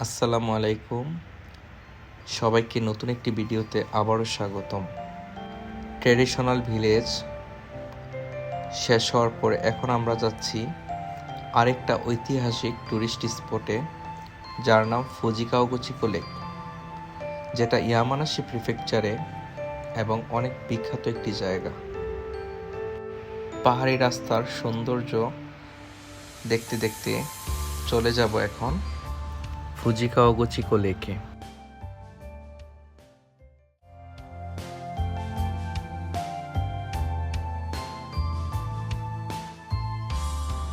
আসসালামু আলাইকুম। সবাইকে নতুন একটি ভিডিওতে আবারও স্বাগতম। ট্র্যাডিশনাল ভিলেজ শেষ হওয়ার পরে এখন আমরা যাচ্ছি আরেকটা ঐতিহাসিক ট্যুরিস্ট স্পটে, যার নাম ফুজিকাওয়াগুচিকো লেক, যেটা ইয়ামানাশি প্রিফেকচারে এবং অনেক বিখ্যাত একটি জায়গা। পাহাড়ি রাস্তার সৌন্দর্য দেখতে দেখতে চলে যাব এখন ফুজিকাওয়াগুচিকো লেকে।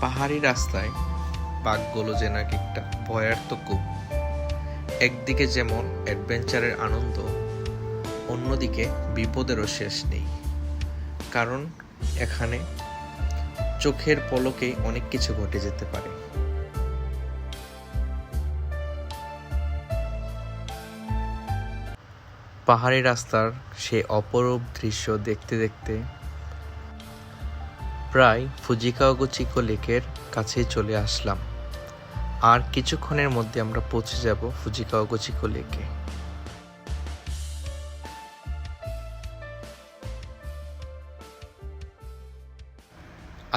পাহাড়ি রাস্তায় বাঘগুলো যে নাকি একটা ভয়ার্থ কূপ। একদিকে যেমন অ্যাডভেঞ্চারের আনন্দ, অন্যদিকে বিপদেরও শেষ নেই, কারণ এখানে চোখের পলকেই অনেক কিছু ঘটে যেতে পারে। পাহাড়ি রাস্তার সেই অপরূপ দৃশ্য দেখতে দেখতে প্রায় ফুজিকাওয়াগুচিকো লেকের কাছেই চলে আসলাম। আর কিছুক্ষণের মধ্যে আমরা পৌঁছে যাব ফুজিকাওয়াগুচিকো লেকে।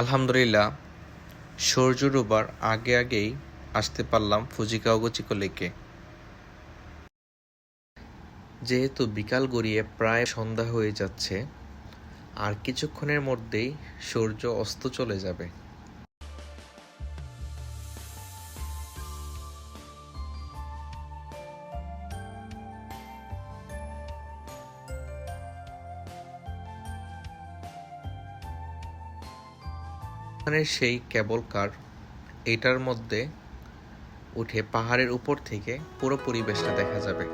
আলহামদুলিল্লাহ, সূর্য ডোবার আগেই আসতে পারলাম ফুজিকাওয়াগুচিকো লেকে। যেহেতু বিকাল গড়িয়ে প্রায় সন্ধ্যা হয়ে যাচ্ছে, আর কিছুক্ষণের মধ্যেই সূর্য অস্ত চলে যাবে। সেই কেবল কার এটার মধ্যে উঠে পাহাড়ের উপর থেকে পুরো পরিবেশটা দেখা যাবে।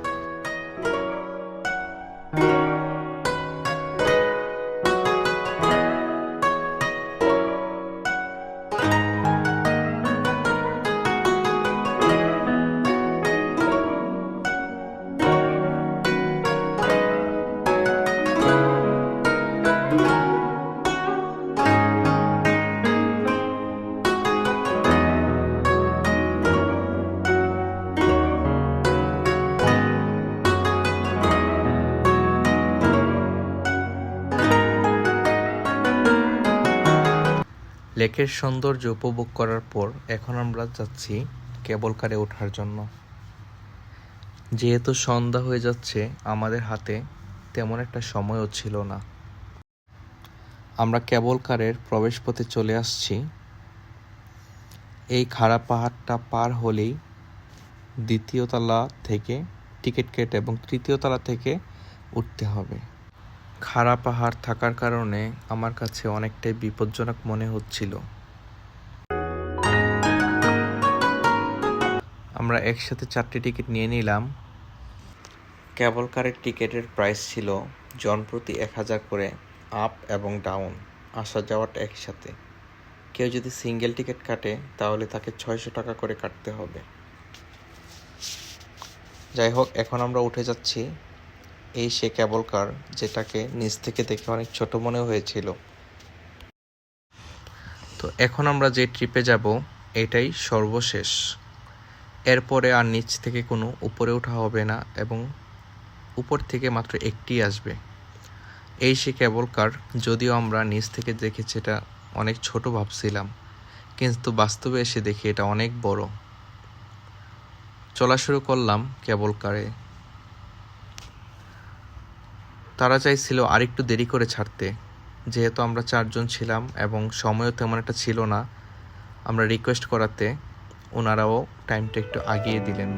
লেকের সৌন্দর্য উপভোগ করার পর এখন আমরা যাচ্ছি কেবল কারে ওঠার জন্য। যেহেতু সন্ধ্যা হয়ে যাচ্ছে, আমাদের হাতে তেমন একটা সময়ও ছিল না। আমরা কেবল কারের প্রবেশপথে চলে আসছি। এই খাড়া পাহাড়টা পার হলেই দ্বিতীয় তলা থেকে টিকিট কেটে এবং তৃতীয় তলা থেকে উঠতে হবে। খাড়া পাহাড় থাকার কারণে আমার কাছে অনেকটাই বিপজ্জনক মনে হচ্ছিল। আমরা একসাথে 4টি টিকিট নিয়ে নিলাম। কেবল কারের টিকিটের প্রাইস ছিল জনপ্রতি 1000 করে, আপ এবং ডাউন, আসা যাওয়াটা একসাথে। কেউ যদি সিঙ্গেল টিকিট কাটে তাহলে তাকে 600 টাকা করে কাটতে হবে। যাই হোক, এখন আমরা উঠে যাচ্ছি এই সে কেবল কার, যেটাকে নিচ থেকে দেখে অনেক ছোট মনে হয়েছিল। তো এখন আমরা যে ট্রিপে যাব এটাই সর্বশেষ। এরপরে আর নিচ থেকে কোনো উপরে ওঠা হবে না এবং উপর থেকে মাত্র একটি আসবে। এই সে কেবল কার, যদিও আমরা নিচ থেকে দেখেছি এটা অনেক ছোট ভাবছিলাম, কিন্তু বাস্তবে এসে দেখি এটা অনেক বড়। চলা শুরু করলাম কেবল কারে। তারা চাইছিল আরেকটু দেরি করে ছাড়তে, যেহেতু আমরা 4 জন ছিলাম এবং সময়ও তেমন একটা ছিল না। আমরা রিকোয়েস্ট করাতে ওনারাও টাইমটা একটু আগিয়ে দিলেন।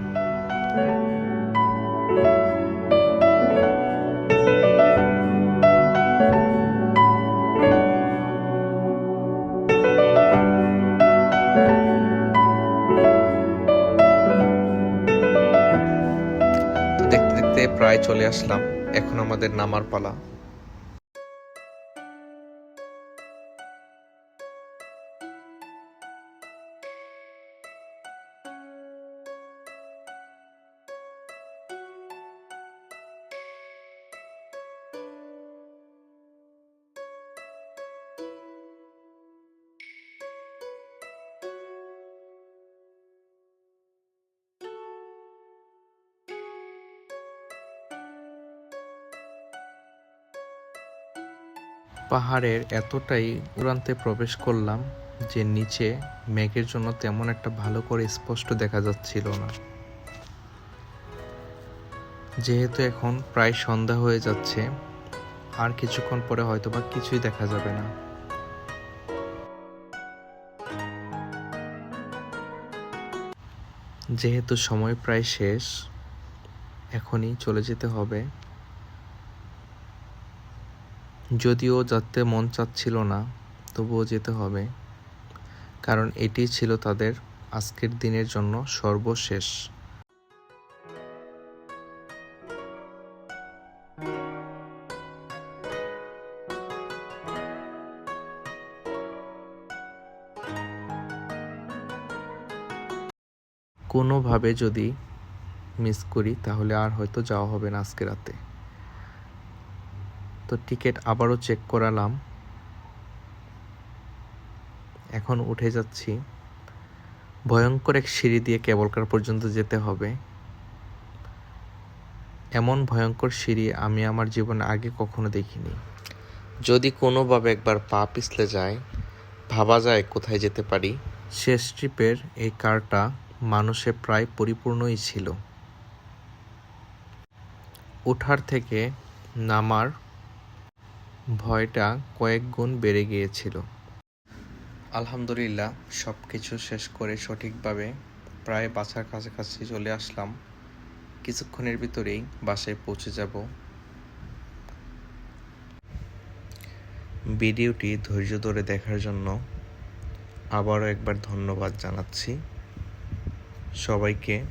তো দেখতে দেখতে প্রায় চলে আসলাম, এখন আমাদের নামার পালা। পাহাড়ের এতটাই উড়ান্তে প্রবেশ করলাম যে নিচে মেঘের জন্য তেমন একটা ভালো করে স্পষ্ট দেখা যাচ্ছিল না। যেহেতু এখন প্রায় সন্ধ্যা হয়ে যাচ্ছে, আর কিছুক্ষণ পরে হয়তোবা কিছুই দেখা যাবে না। যেহেতু সময় প্রায় শেষ, এখনই চলে যেতে হবে। যদিও যেতে মন চাচ্ছিল না, তবুও যেতে হবে, কারণ এটি ছিল তাদের আজকের দিনের জন্য সর্বশেষ। কোনোভাবে যদি মিস করি তাহলে আর হয়তো যাওয়া হবে না আজকে রাতে। তো টিকিট আবারও চেক করালাম, এখন উঠে যাচ্ছি। ভয়ঙ্কর এক সিঁড়ি দিয়ে কেবল কার পর্যন্ত যেতে হবে। এমন ভয়ঙ্কর সিঁড়ি আমি আমার জীবনে আগে কখনো দেখিনি। যদি কোনোভাবে একবার পা পিছলে যায়, ভাবা যায় কোথায় যেতে পারি। শেষ ট্রিপের এই কারটা মানুষে প্রায় পরিপূর্ণই ছিল। ওঠার থেকে নামার ভয়টা কয়েক গুণ বেড়ে গিয়েছিল। আলহামদুলিল্লাহ, সব কিছু শেষ করে সঠিকভাবে প্রায় বাসার কাছাকাছি চলে আসলাম। কিছুক্ষণের ভিতরেই বাসায় পৌঁছে যাব। ভিডিওটি ধৈর্য ধরে দেখার জন্য আবারও একবার ধন্যবাদ জানাচ্ছি সবাইকে।